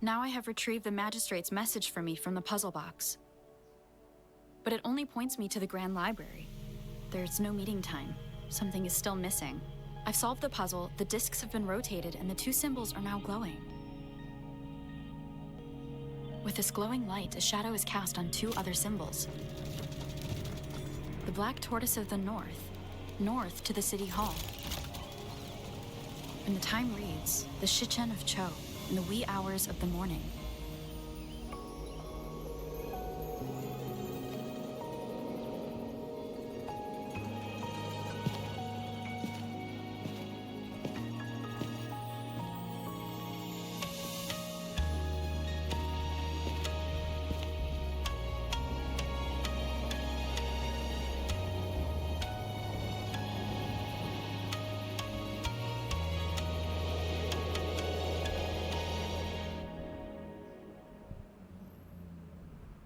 Now I have retrieved the magistrate's message for me from the puzzle box. But it only points me to the Grand Library. There's no meeting time. Something is still missing. I've solved the puzzle, the discs have been rotated, and the two symbols are now glowing. With this glowing light, a shadow is cast on two other symbols. The black tortoise of the north to the city hall. And the time reads, the Shichen of Cho, in the wee hours of the morning.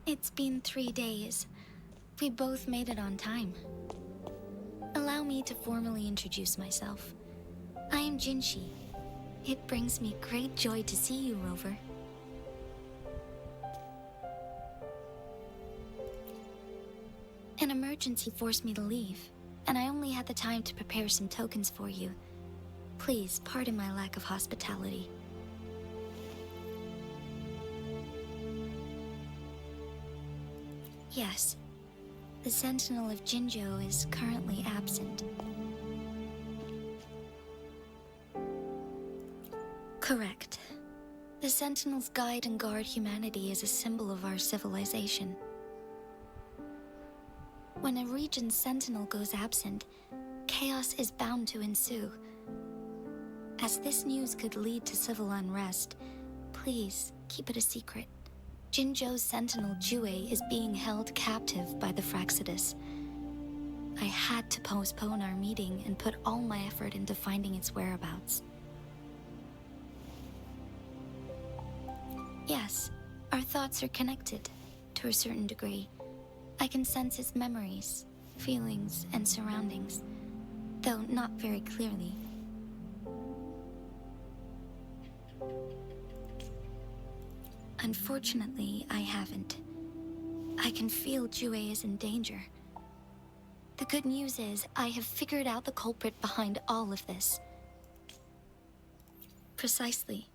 It's been 3 days. We both made it on time. Allow me to formally introduce myself. I am Jinshi. It brings me great joy to see you, Rover. An emergency forced me to leave, and I only had the time to prepare some tokens for you. Please pardon my lack of hospitality. Yes, the Sentinel of Jinzhou is currently absent. Correct. The Sentinels guide and guard humanity as a symbol of our civilization. When a region's Sentinel goes absent, chaos is bound to ensue. As this news could lead to civil unrest, please keep it a secret. Jinzhou's Sentinel Jue is being held captive by the Fraxidus. I had to postpone our meeting and put all my effort into finding its whereabouts. Yes, our thoughts are connected, to a certain degree. I can sense his memories, feelings, and surroundings, though not very clearly. Unfortunately, I haven't. I can feel Jue is in danger. The good news is, I have figured out the culprit behind all of this. Precisely.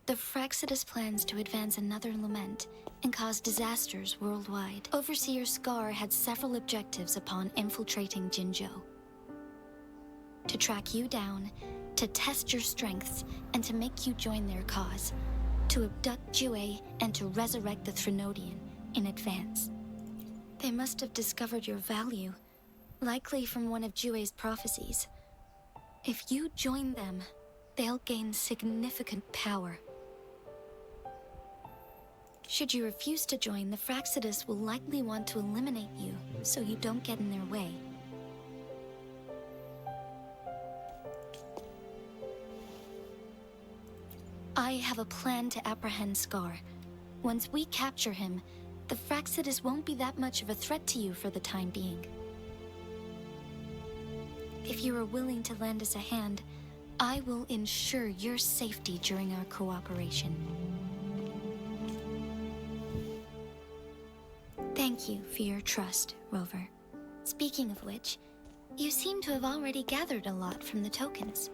The Fraxidus plans to advance another lament and cause disasters worldwide. Overseer Scar had several objectives upon infiltrating Jinzhou. To track you down, to test your strengths, and to make you join their cause. To abduct Jue and to resurrect the Threnodian in advance. They must have discovered your value, likely from one of Jue's prophecies. If you join them, they'll gain significant power. Should you refuse to join, the Fraxidus will likely want to eliminate you, so you don't get in their way. I have a plan to apprehend Scar. Once we capture him, the Fraxidus won't be that much of a threat to you for the time being. If you are willing to lend us a hand, I will ensure your safety during our cooperation. Thank you for your trust, Rover. Speaking of which, you seem to have already gathered a lot from the tokens.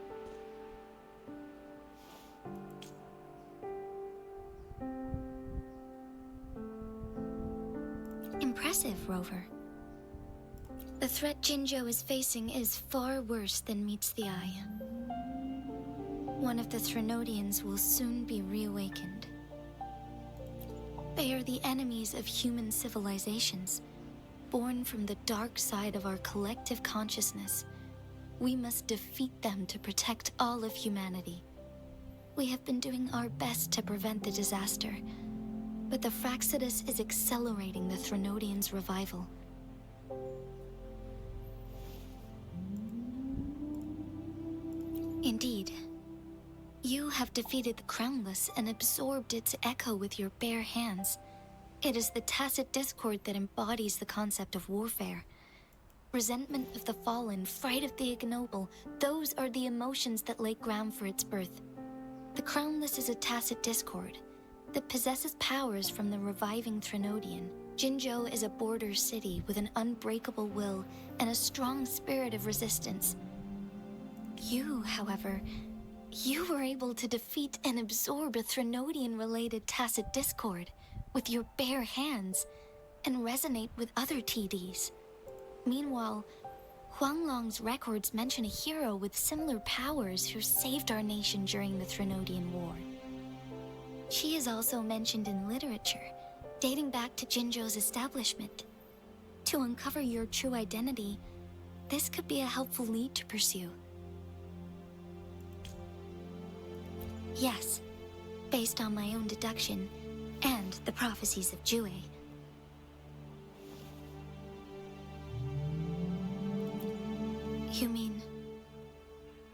Impressive, Rover. The threat Jinzhou is facing is far worse than meets the eye. One of the Threnodians will soon be reawakened. They are the enemies of human civilizations, born from the dark side of our collective consciousness. We must defeat them to protect all of humanity. We have been doing our best to prevent the disaster, but the Fraxidus is accelerating the Threnodians' revival. Indeed. You have defeated the Crownless and absorbed its echo with your bare hands. It is the tacit discord that embodies the concept of warfare. Resentment of the fallen, fright of the ignoble, those are the emotions that lay ground for its birth. The Crownless is a tacit discord, that possesses powers from the reviving Threnodian. Jinzhou is a border city with an unbreakable will and a strong spirit of resistance. You, however, you were able to defeat and absorb a Threnodian-related tacit discord with your bare hands and resonate with other TDs. Meanwhile, Huanglong's records mention a hero with similar powers who saved our nation during the Threnodian War. She is also mentioned in literature, dating back to Jinzhou's establishment. To uncover your true identity, this could be a helpful lead to pursue. Yes, based on my own deduction and the prophecies of Jue. You mean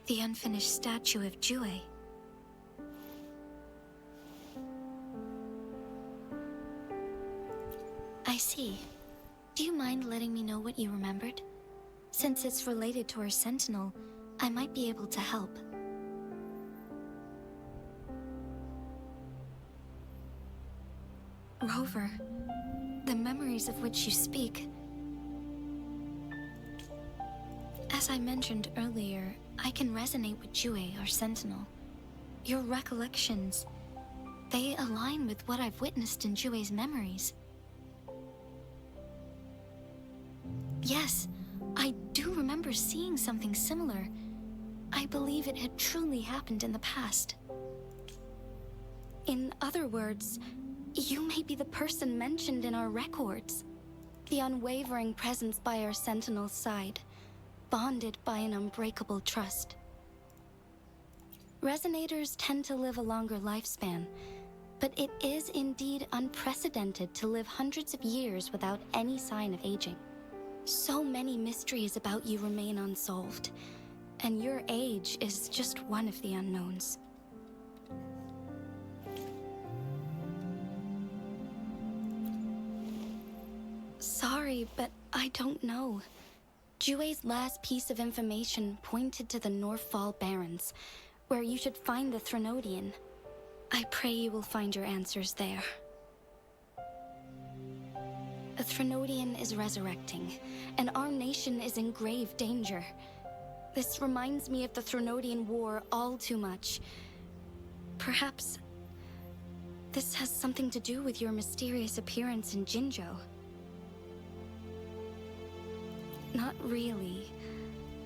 the unfinished statue of Jue? I see. Do you mind letting me know what you remembered? Since it's related to our sentinel, I might be able to help. Rover, the memories of which you speak. As I mentioned earlier, I can resonate with Jue, our sentinel. Your recollections, they align with what I've witnessed in Jue's memories. Yes, I do remember seeing something similar. I believe it had truly happened in the past. In other words, you may be the person mentioned in our records. The unwavering presence by our sentinel's side, bonded by an unbreakable trust. Resonators tend to live a longer lifespan, but it is indeed unprecedented to live hundreds of years without any sign of aging. So many mysteries about you remain unsolved, and your age is just one of the unknowns. Sorry, but I don't know. Jue's last piece of information pointed to the Northfall Barrens, where you should find the Threnodian. I pray you will find your answers there. A Threnodian is resurrecting, and our nation is in grave danger. This reminds me of the Threnodian War all too much. Perhaps this has something to do with your mysterious appearance in Jinzhou. Not really.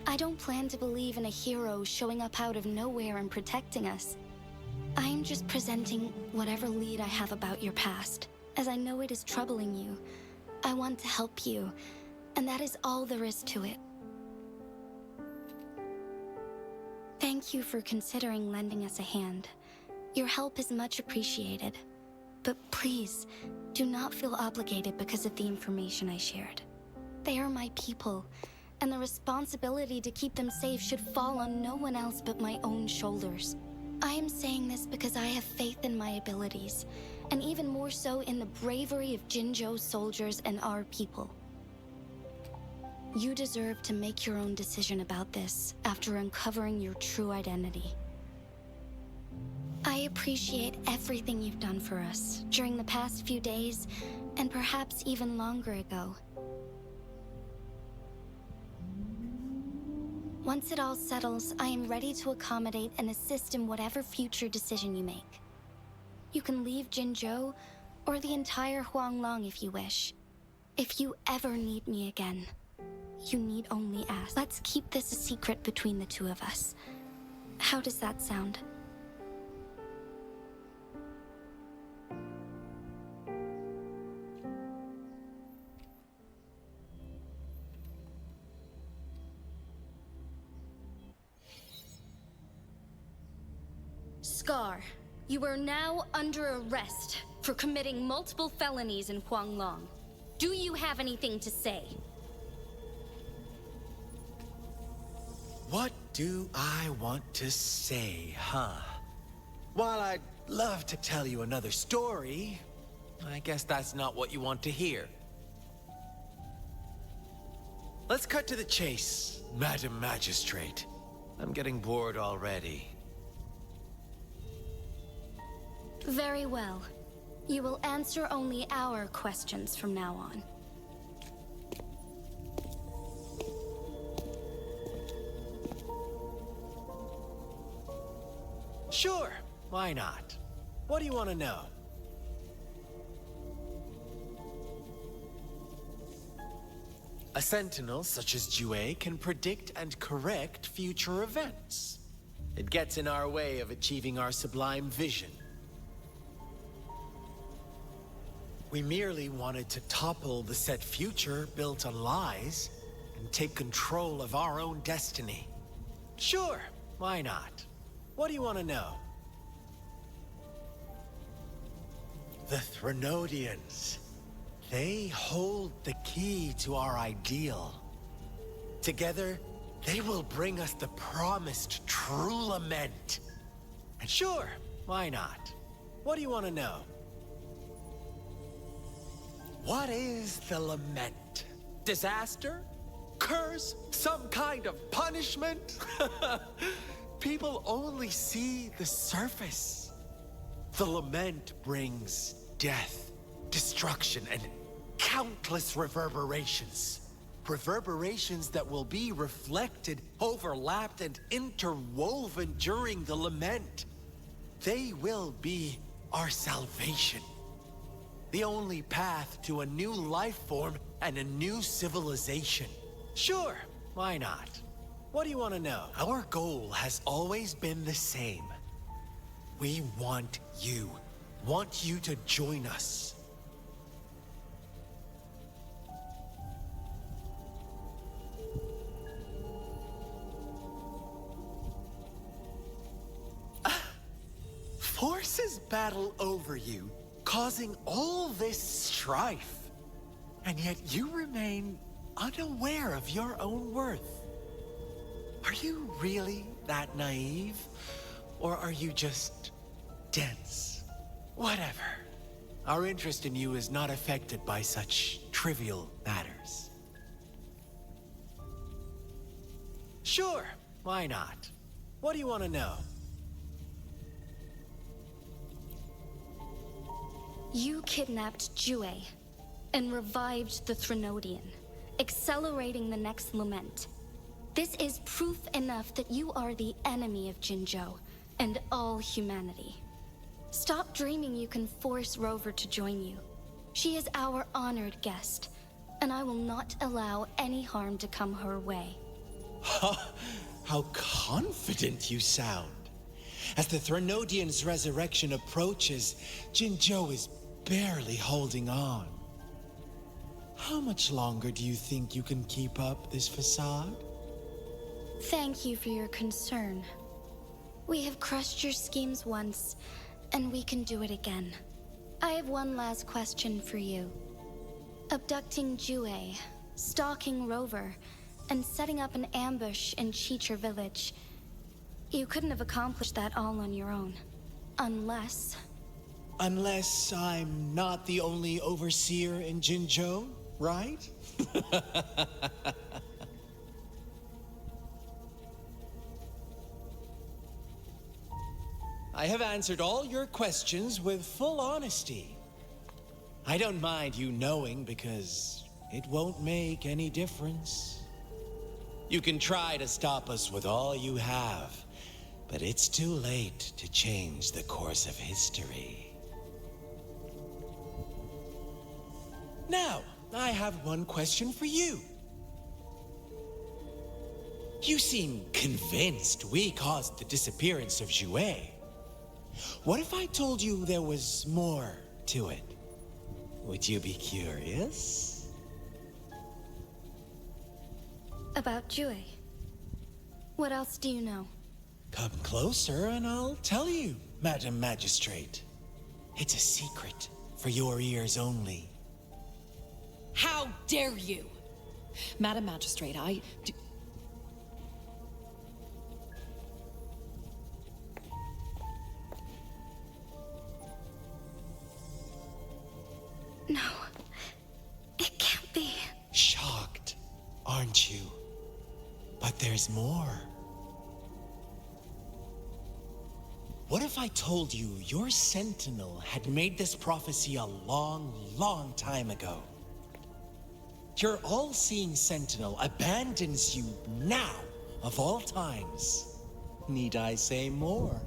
I don't plan to believe in a hero showing up out of nowhere and protecting us. I'm just presenting whatever lead I have about your past, as I know it is troubling you. I want to help you, and that is all there is to it. Thank you for considering lending us a hand. Your help is much appreciated. But please, do not feel obligated because of the information I shared. They are my people, and the responsibility to keep them safe should fall on no one else but my own shoulders. I am saying this because I have faith in my abilities, and even more so in the bravery of Jinzhou's soldiers and our people. You deserve to make your own decision about this after uncovering your true identity. I appreciate everything you've done for us during the past few days, and perhaps even longer ago. Once it all settles, I am ready to accommodate and assist in whatever future decision you make. You can leave Jinzhou, or the entire Huanglong if you wish. If you ever need me again, you need only ask. Let's keep this a secret between the two of us. How does that sound? Scar, you are now under arrest for committing multiple felonies in Huanglong. Do you have anything to say? What do I want to say, huh? While I'd love to tell you another story, I guess that's not what you want to hear. Let's cut to the chase, Madam Magistrate. I'm getting bored already. Very well. You will answer only our questions from now on. Sure, why not? What do you want to know? A sentinel such as Jue can predict and correct future events. It gets in our way of achieving our sublime vision. We merely wanted to topple the set future built on lies and take control of our own destiny. Sure, why not? What do you want to know? The Threnodians. They hold the key to our ideal. Together, they will bring us the promised true lament. And sure, why not? What do you want to know? What is the lament? Disaster? Curse? Some kind of punishment? People only see the surface. The lament brings death, destruction, and countless reverberations. Reverberations that will be reflected, overlapped, and interwoven during the lament. They will be our salvation. The only path to a new life form and a new civilization. Sure, why not? What do you want to know? Our goal has always been the same. We want you to join us. Forces battle over you, causing all this strife. And yet you remain unaware of your own worth. Are you really that naive? Or are you just dense? Whatever. Our interest in you is not affected by such trivial matters. Sure, why not? What do you want to know? You kidnapped Jue and revived the Threnodian, accelerating the next lament. This is proof enough that you are the enemy of Jinzhou and all humanity. Stop dreaming you can force Rover to join you. She is our honored guest, and I will not allow any harm to come her way. How confident you sound. As the Threnodian's resurrection approaches, Jinzhou is barely holding on. How much longer do you think you can keep up this facade? Thank you for your concern. We have crushed your schemes once, and we can do it again. I have one last question for you. Abducting Jue, stalking Rover, and setting up an ambush in Chicher village. You couldn't have accomplished that all on your own. Unless... Unless I'm not the only overseer in Jinzhou, right? I have answered all your questions with full honesty. I don't mind you knowing because it won't make any difference. You can try to stop us with all you have, but it's too late to change the course of history. Now, I have one question for you. You seem convinced we caused the disappearance of Jue. What if I told you there was more to it? Would you be curious? About Jue. What else do you know? Come closer and I'll tell you, Madam Magistrate. It's a secret for your ears only. How dare you? Madam Magistrate, No. It can't be. Shocked, aren't you? But there's more. What if if I told you your sentinel had made this prophecy a long, long time ago? Your all-seeing sentinel abandons you now, of all times. Need I say more?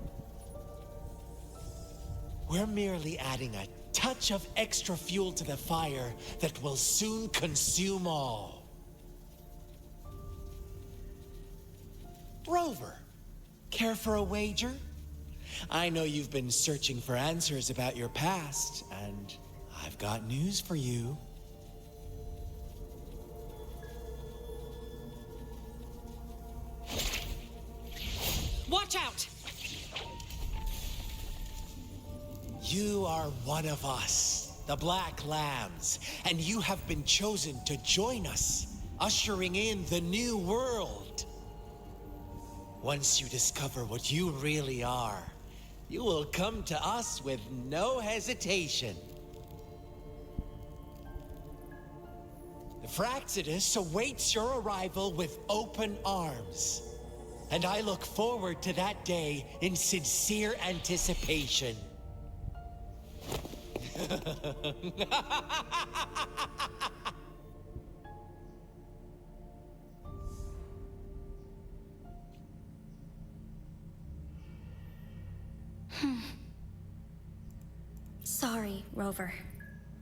We're merely adding a touch of extra fuel to the fire that will soon consume all. Rover, care for a wager? I know you've been searching for answers about your past, and I've got news for you. Watch out! You are one of us, the Black Lambs, and you have been chosen to join us, ushering in the new world. Once you discover what you really are, you will come to us with no hesitation. The Fraxidus awaits your arrival with open arms, and I look forward to that day in sincere anticipation. Sorry, Rover.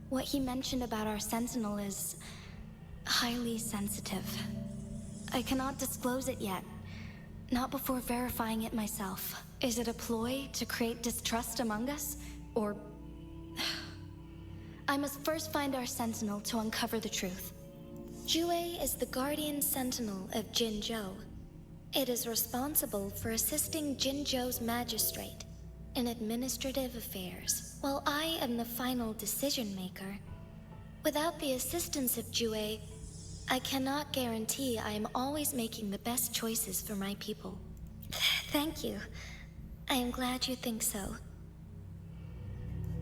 What he mentioned about our Sentinel is highly sensitive. I cannot disclose it yet. Not before verifying it myself. Is it a ploy to create distrust among us? Or... I must first find our Sentinel to uncover the truth. Jue is the Guardian Sentinel of Jinzhou. It is responsible for assisting Jinzhou's magistrate in administrative affairs, while I am the final decision maker. Without the assistance of Jue, I cannot guarantee I am always making the best choices for my people. Thank you. I am glad you think so.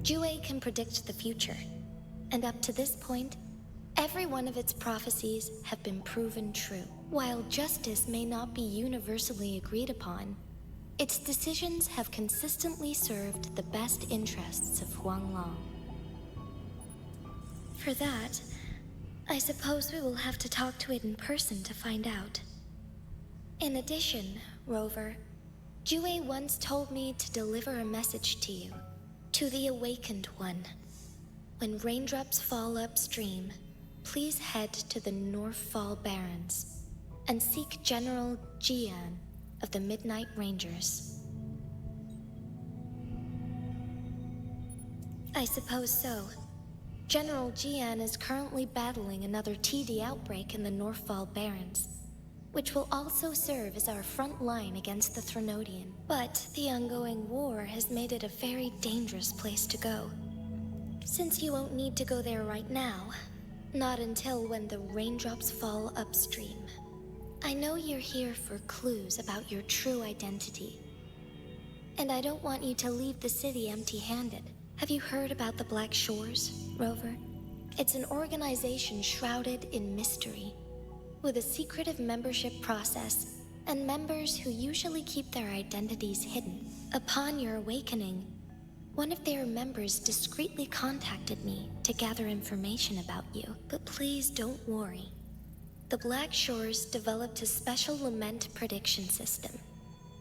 Jue can predict the future, and up to this point, every one of its prophecies have been proven true. While justice may not be universally agreed upon, its decisions have consistently served the best interests of Huanglong. For that, I suppose we will have to talk to it in person to find out. In addition, Rover, Jue once told me to deliver a message to you, to the Awakened One. When raindrops fall upstream, please head to the Northfall Barrens and seek General Jian of the Midnight Rangers. I suppose so. General Jian is currently battling another TD outbreak in the Northfall Barrens, which will also serve as our front line against the Threnodian. But the ongoing war has made it a very dangerous place to go. Since you won't need to go there right now, not until when the raindrops fall upstream. I know you're here for clues about your true identity. And I don't want you to leave the city empty-handed. Have you heard about the Black Shores, Rover? It's an organization shrouded in mystery, with a secretive membership process, and members who usually keep their identities hidden. Upon your awakening, one of their members discreetly contacted me to gather information about you. But please don't worry. The Black Shores developed a special lament prediction system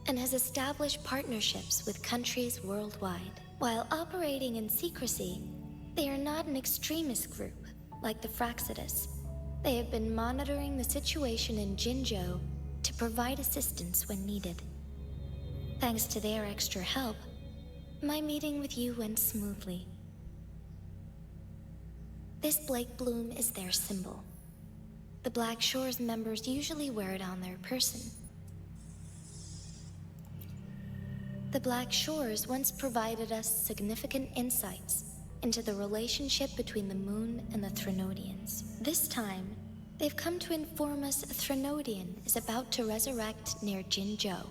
and has established partnerships with countries worldwide. While operating in secrecy, they are not an extremist group like the Fraxidus. They have been monitoring the situation in Jinzhou to provide assistance when needed. Thanks to their extra help, my meeting with you went smoothly. This Blake Bloom is their symbol. The Black Shores members usually wear it on their person. The Black Shores once provided us significant insights into the relationship between the Moon and the Threnodians. This time, they've come to inform us a Threnodian is about to resurrect near Jinzhou.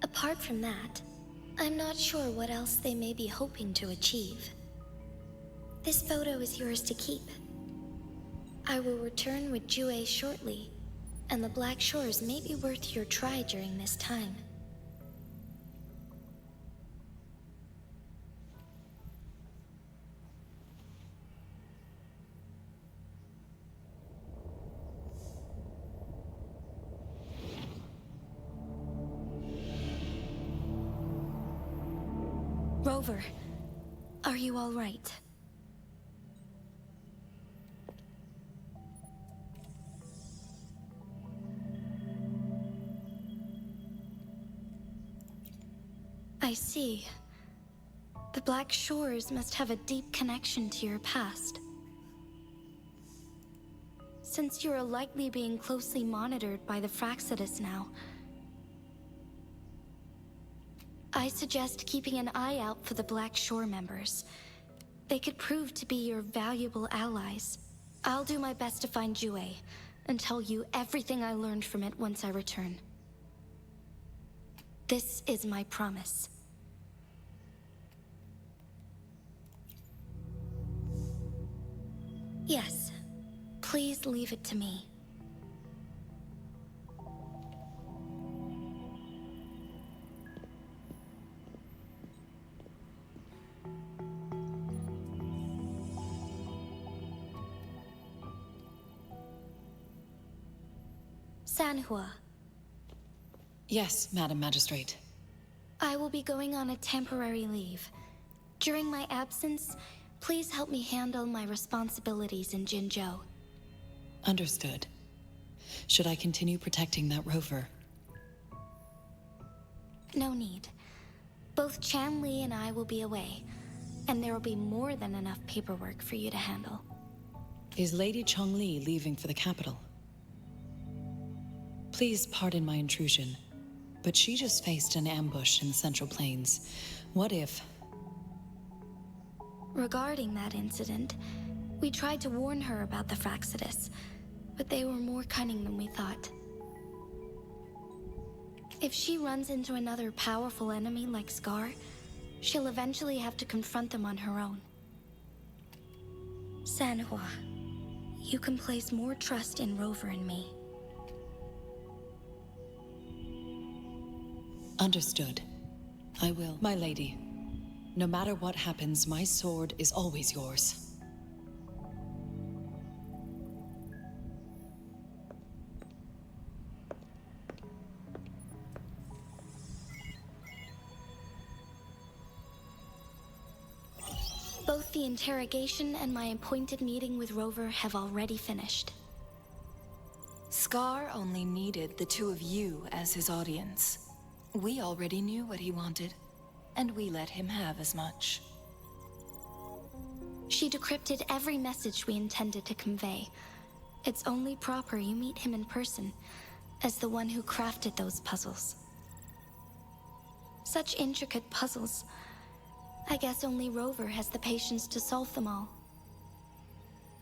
Apart from that, I'm not sure what else they may be hoping to achieve. This photo is yours to keep. I will return with Jue shortly, and the Black Shores may be worth your try during this time. Rover, are you all right? I see. The Black Shores must have a deep connection to your past. Since you're likely being closely monitored by the Fraxidus now, I suggest keeping an eye out for the Black Shore members. They could prove to be your valuable allies. I'll do my best to find Jue and tell you everything I learned from it once I return. This is my promise. Yes, please leave it to me. Sanhua, Yes, Madam Magistrate. I will be going on a temporary leave. During my absence, please help me handle my responsibilities in Jinzhou. Understood. Should I continue protecting that rover? No need. Both Chanli and I will be away, and there will be more than enough paperwork for you to handle. Is Lady Chongli leaving for the capital? Please pardon my intrusion, but she just faced an ambush in the Central Plains. What if... Regarding that incident, we tried to warn her about the Fraxidus, but they were more cunning than we thought. If she runs into another powerful enemy like Scar, she'll eventually have to confront them on her own. Sanhua, you can place more trust in Rover and me. Understood. I will. My lady, no matter what happens, my sword is always yours. Both the interrogation and my appointed meeting with Rover have already finished. Scar only needed the two of you as his audience. We already knew what he wanted, and we let him have as much. She decrypted every message we intended to convey. It's only proper you meet him in person, as the one who crafted those puzzles. Such intricate puzzles. I guess only Rover has the patience to solve them all.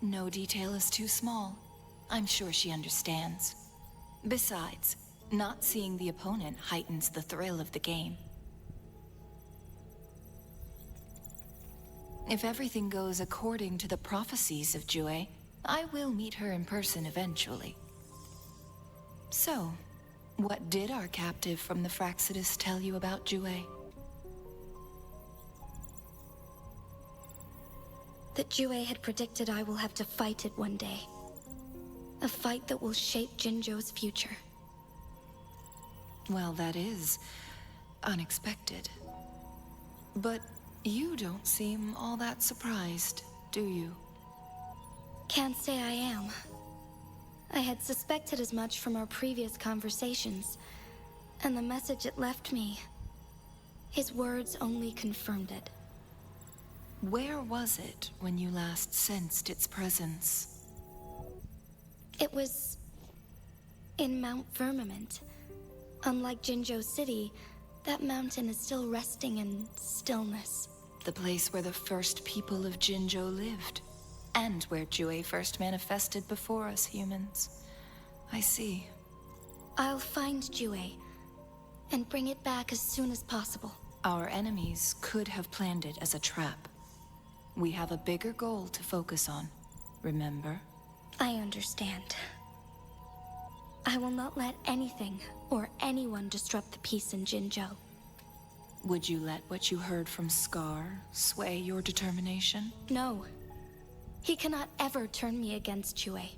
No detail is too small. I'm sure she understands. Besides, not seeing the opponent heightens the thrill of the game. If everything goes according to the prophecies of Jue, I will meet her in person eventually. So, what did our captive from the Fraxidus tell you about Jue? That Jue had predicted I will have to fight it one day. A fight that will shape Jinzhou's future. Well, that is unexpected. But you don't seem all that surprised, do you? Can't say I am. I had suspected as much from our previous conversations, and the message it left me, his words only confirmed it. Where was it when you last sensed its presence? It was in Mount Firmament. Unlike Jinzhou City, that mountain is still resting in stillness. The place where the first people of Jinzhou lived, and where Jue first manifested before us humans. I see. I'll find Jue, and bring it back as soon as possible. Our enemies could have planned it as a trap. We have a bigger goal to focus on, remember? I understand. I will not let anything or anyone disrupt the peace in Jinzhou. Would you let what you heard from Scar sway your determination? No. He cannot ever turn me against Jue.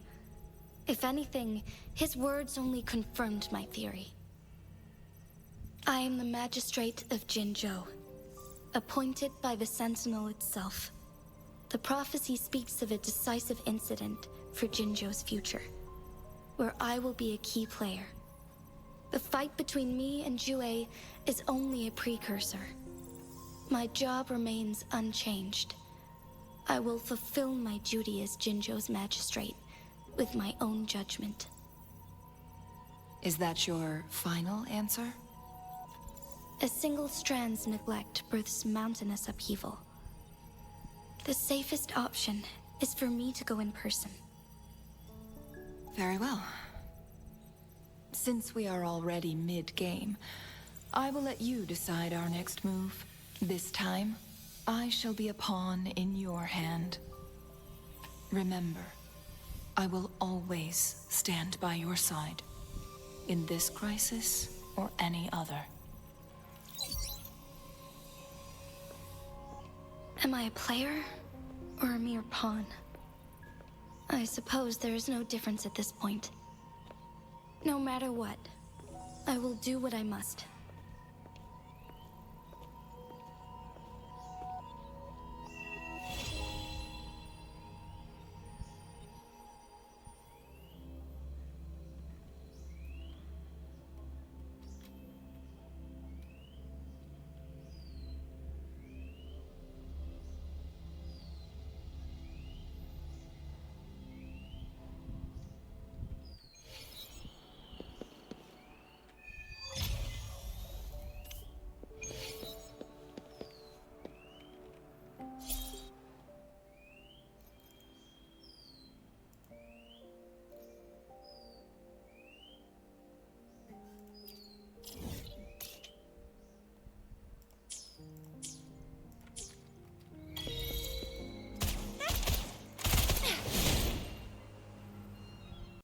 If anything, his words only confirmed my theory. I am the magistrate of Jinzhou. appointed by the Sentinel itself. The prophecy speaks of a decisive incident for Jinzhou's future, where I will be a key player. The fight between me and Jue is only a precursor. My job remains unchanged. I will fulfill my duty as Jinzhou's magistrate with my own judgment. Is that your final answer? A single strand's neglect births mountainous upheaval. The safest option is for me to go in person. Very well. Since we are already mid-game, I will let you decide our next move. This time, I shall be a pawn in your hand. Remember, I will always stand by your side, in this crisis or any other. Am I a player or a mere pawn? I suppose there is no difference at this point. No matter what, I will do what I must.